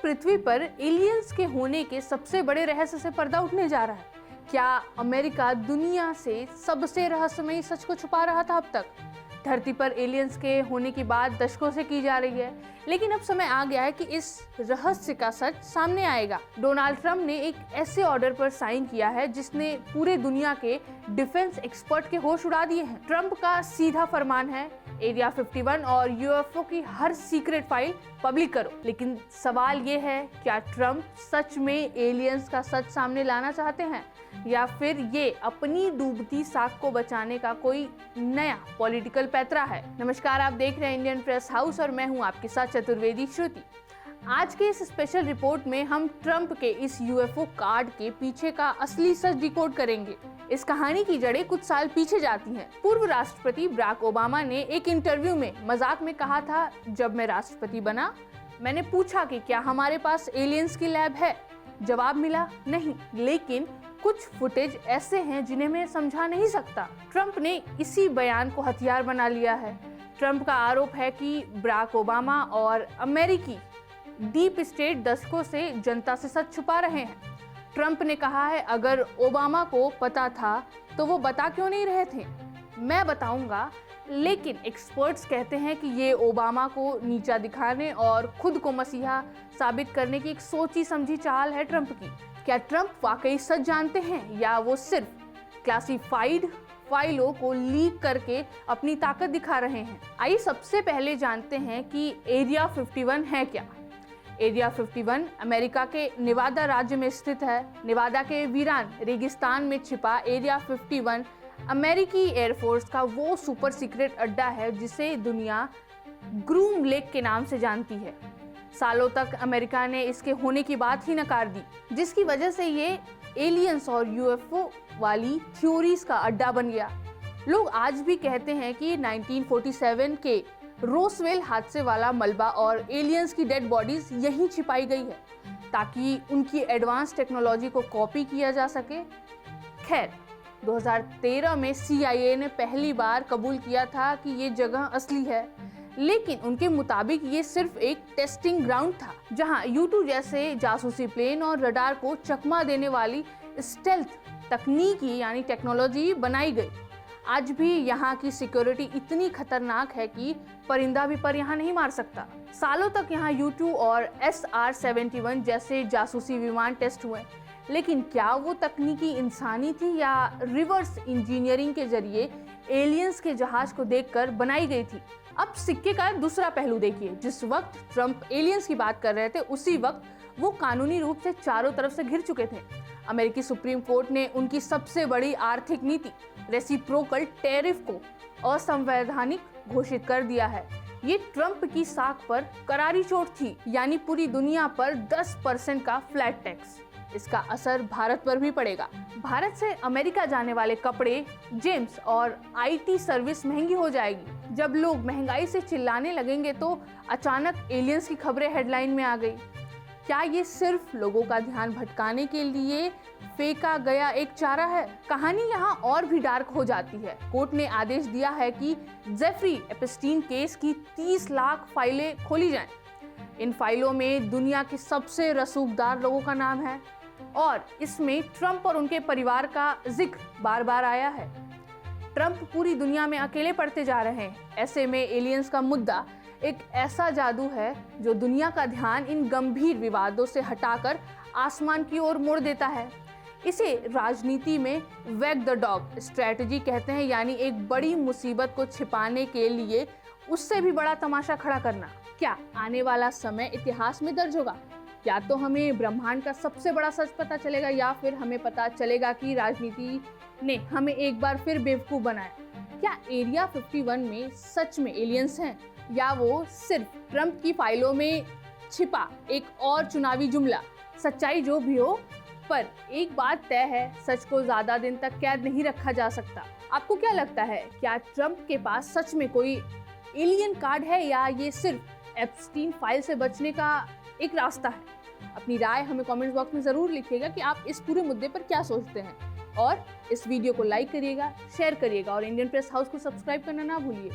पृथ्वी पर एलियंस के होने के सबसे बड़े रहस्य से पर्दा उठने जा रहा है। क्या अमेरिका दुनिया से सबसे रहस्यमयी सच को छुपा रहा था अब तक? धरती पर एलियंस के होने की बात दशकों से की जा रही है, लेकिन अब समय आ गया है कि इस रहस्य का सच सामने आएगा। डोनाल्ड ट्रंप ने एक ऐसे ऑर्डर पर साइन किया है जिसने पूरे दुनिया के डिफेंस एक्सपर्ट के होश उड़ा दिए हैं। ट्रंप का सीधा फरमान है, एरिया 51 और यूएफओ की हर सीक्रेट फाइल पब्लिक करो। लेकिन सवाल ये है, क्या ट्रंप सच में एलियंस का सच सामने लाना चाहते हैं या फिर ये अपनी डूबती साख को बचाने का कोई नया पॉलिटिकल पैतरा है? नमस्कार, आप देख रहे हैं इंडियन प्रेस हाउस और मैं हूं आपके साथ चतुर्वेदी श्रुति। आज के इस स्पेशल रिपोर्ट में हम ट्रंप के इस यूएफओ कार्ड के पीछे का असली सच डिकोड करेंगे। इस कहानी की जड़ें कुछ साल पीछे जाती हैं। पूर्व राष्ट्रपति बराक ओबामा ने एक इंटरव्यू में मजाक में कहा था, जब मैं राष्ट्रपति बना मैंने पूछा कि क्या हमारे पास एलियंस की लैब है। जवाब मिला नहीं, लेकिन कुछ फुटेज ऐसे हैं जिन्हें मैं समझा नहीं सकता। ट्रंप ने इसी बयान को हथियार बना लिया है। ट्रंप का आरोप है कि बराक ओबामा और अमेरिकी डीप स्टेट दशकों से जनता से सच छुपा रहे हैं। ट्रंप ने कहा है, अगर ओबामा को पता था तो वो बता क्यों नहीं रहे थे? मैं बताऊंगा। लेकिन एक्सपर्ट्स कहते हैं कि ये ओबामा को नीचा दिखाने और खुद को मसीहा साबित करने की एक सोची समझी चाल है ट्रंप की। क्या ट्रंप वाकई सच जानते हैं या वो सिर्फ क्लासिफाइड फाइलों को लीक करके अपनी ताकत दिखा रहे हैं? आइए सबसे पहले जानते हैं कि एरिया 51 है क्या। एरिया 51 अमेरिका के नेवादा राज्य में स्थित है। नेवादा के वीरान रेगिस्तान में छिपा एरिया 51 अमेरिकी एयरफोर्स का वो सुपर सीक्रेट अड्डा है जिसे दुनिया ग्रूम लेक के नाम से जानती है। सालों तक अमेरिका ने इसके होने की बात ही नकार दी, जिसकी वजह से ये एलियंस और यूएफओ वाली थ्योरीज का अड्डा बन गया। लोग आज भी कहते हैं कि 1947 के रोसवेल हादसे वाला मलबा और एलियंस की डेड बॉडीज यहीं छिपाई गई है ताकि उनकी एडवांस टेक्नोलॉजी को कॉपी किया जा सके। खैर, 2013 में CIA ने पहली बार कबूल किया था कि ये जगह असली है, लेकिन उनके मुताबिक ये सिर्फ एक टेस्टिंग ग्राउंड था जहां U2 जैसे जासूसी प्लेन और रडार को चकमा देने वाली स्टेल्थ तकनीकी यानी टेक्नोलॉजी बनाई गई। आज भी यहाँ की सिक्योरिटी इतनी खतरनाक है कि परिंदा भी पर यहाँ नहीं मार सकता। सालों तक यहाँ U2 और SR-71 जैसे जासूसी विमान टेस्ट हुए, लेकिन क्या वो तकनीकी इंसानी थी या रिवर्स इंजीनियरिंग के जरिए एलियंस के जहाज को देखकर बनाई गई थी? अब सिक्के का दूसरा पहलू देखिए। जिस वक्त ट्रंप एलियंस की बात कर रहे थे, उसी वक्त वो कानूनी रूप से चारों तरफ से घिर चुके थे। अमेरिकी सुप्रीम कोर्ट ने उनकी सबसे बड़ी आर्थिक नीति रेसिप्रोकल टैरिफ को असंवैधानिक घोषित कर दिया है। ये ट्रंप की साख पर करारी चोट थी, यानी पूरी दुनिया पर 10% का फ्लैट टैक्स। इसका असर भारत पर भी पड़ेगा। भारत से अमेरिका जाने वाले कपड़े, जेम्स और IT सर्विस महंगी हो जाएगी। जब लोग महंगाई से चिल्लाने लगेंगे तो अचानक एलियंस की खबरें हेडलाइन में आ गई। क्या ये सिर्फ लोगों का ध्यान भटकाने के लिए फेंका गया एक चारा है? कहानी यहाँ और भी डार्क हो जाती है। कोर्ट ने आदेश दिया है कि जेफरी एप्स्टीन केस की 30 लाख फाइलें खोली जाएं। इन फाइलों में दुनिया के सबसे रसूखदार लोगों का नाम है और इसमें ट्रंप और उनके परिवार का जिक्र बार बार आया है। ट्रंप पूरी दुनिया में अकेले पड़ते जा रहे हैं। ऐसे में एलियंस का मुद्दा एक ऐसा जादू है जो दुनिया का ध्यान इन गंभीर विवादों से हटाकर आसमान की ओर मोड़ देता है। इसे राजनीति में वैग द डॉग स्ट्रेटजी कहते हैं, यानी एक बड़ी मुसीबत को छिपाने के लिए उससे भी बड़ा तमाशा खड़ा करना। क्या आने वाला समय इतिहास में दर्ज होगा? या तो हमें ब्रह्मांड का सबसे बड़ा सच पता चलेगा या फिर हमें पता चलेगा कि राजनीति ने हमें एक बार फिर बेवकूफ बनाया। क्या एरिया 51 में सच में एलियंस हैं या वो सिर्फ ट्रंप की फाइलों में छिपा एक और चुनावी जुमला? सच्चाई जो भी हो, पर एक बात तय है, सच को ज्यादा दिन तक कैद नहीं रखा जा सकता। आपको क्या लगता है, क्या ट्रंप के पास सच में कोई एलियन कार्ड है या ये सिर्फ एप्स्टीन फाइल से बचने का एक रास्ता है? अपनी राय हमें कमेंट बॉक्स में जरूर लिखिएगा कि आप इस पूरे मुद्दे पर क्या सोचते हैं, और इस वीडियो को लाइक करिएगा, शेयर करिएगा और इंडियन प्रेस हाउस को सब्सक्राइब करना ना भूलिए।